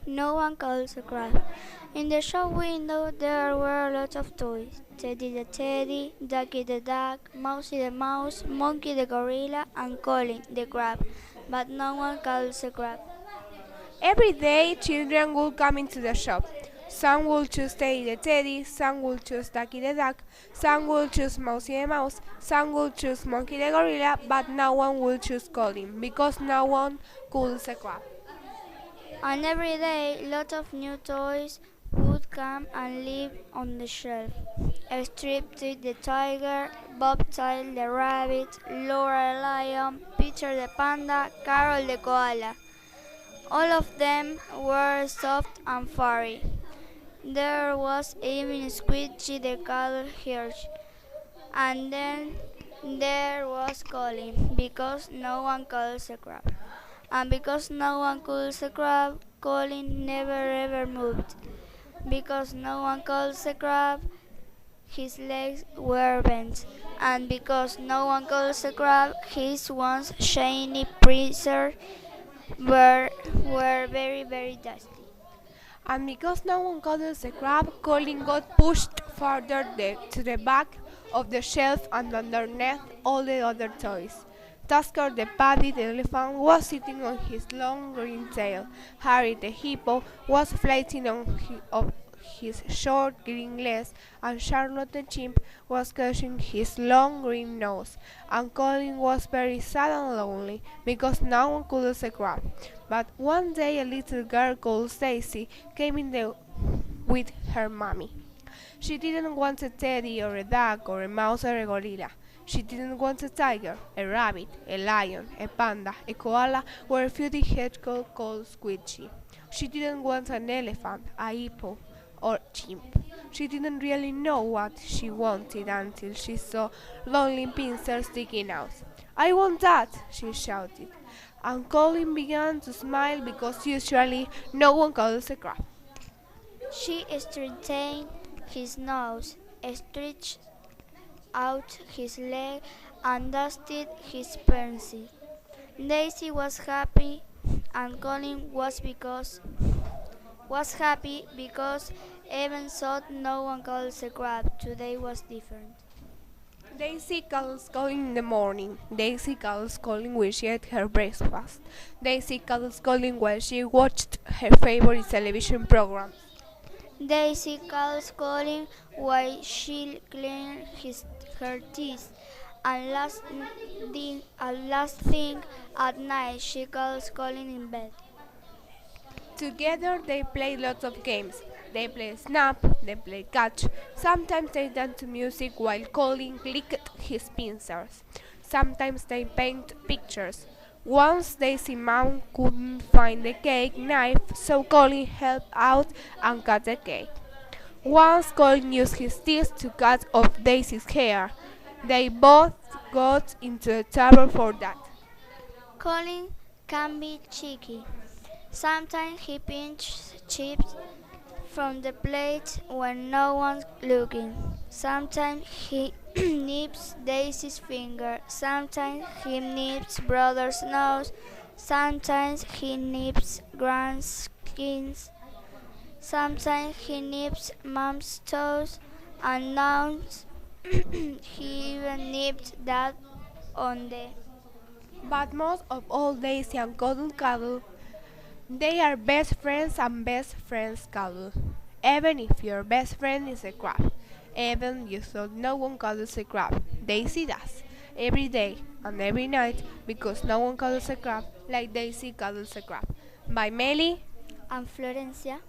No one calls a crab. In the shop window there were lots of toys. Teddy the teddy, Ducky the duck, Mousy the mouse, Monkey the gorilla, and Colin the crab. But no one calls a crab. Every day, children would come into the shop. Some would choose Teddy the teddy, some would choose Ducky the duck, some would choose Mousy the mouse, some would choose Monkey the gorilla, but no one would choose Colin because no one calls a crab. And every day lots of new toys would come and live on the shelf. Striped the tiger, Bobtail the rabbit, Laura the lion, Peter the panda, Carol the koala. All of them were soft and furry. There was even Squidgy the cattle hirsch. And then there was Colin, because no one calls a crab. And because no one calls a crab, Colin never ever moved. Because no one calls a crab, his legs were bent. And because no one calls a crab, his once shiny pincers were very, very dusty. And because no one cuddles a crab, Colin got pushed farther to the back of the shelf and underneath all the other toys. Tusker the paddy the elephant was sitting on his long green tail. Harry the hippo was floating on his short green legs, and Charlotte the chimp was crushing his long green nose. And Colin was very sad and lonely because no one cuddles a crab. But one day a little girl called Stacy came with her mommy. She didn't want a teddy or a duck or a mouse or a gorilla. She didn't want a tiger, a rabbit, a lion, a panda, a koala, or a fluffy hedgehog called Squidgy. She didn't want an elephant, a hippo, or chimp. She didn't really know what she wanted until she saw lonely pincers sticking out. "I want that!" she shouted. And Colin began to smile because usually no one calls a crab. She straightened his nose, stretched out his leg, and dusted his pencil. Daisy was happy, and Colin was happy because even thought no one calls a crab. Today was different. Daisy calls Colin in the morning. Daisy calls Colin when she ate her breakfast. Daisy calls Colin while she watched her favorite television program. Daisy calls Colin while she cleans her teeth. And last thing at night, she calls Colin in bed. Together they play lots of games. They play snap, they play catch. Sometimes they dance to music while Colin clicked his pincers. Sometimes they paint pictures. Once Daisy Mom couldn't find the cake knife, so Colin helped out and cut the cake. Once Colin used his teeth to cut off Daisy's hair. They both got into trouble for that. Colin can be cheeky. Sometimes he pinches chips from the plate when no one's looking. Sometimes he nips Daisy's finger. Sometimes he nips brother's nose. Sometimes he nips grand's skins. Sometimes he nips mom's toes. And now he even nipped dad on the. But most of all, Daisy and Colin cuddle. They are best friends and best friends cuddle. Even if your best friend is a crab. Even you thought no one cuddles a crab. Daisy does. Every day and every night because no one cuddles a crab like Daisy cuddles a crab. By MELI And Florencia.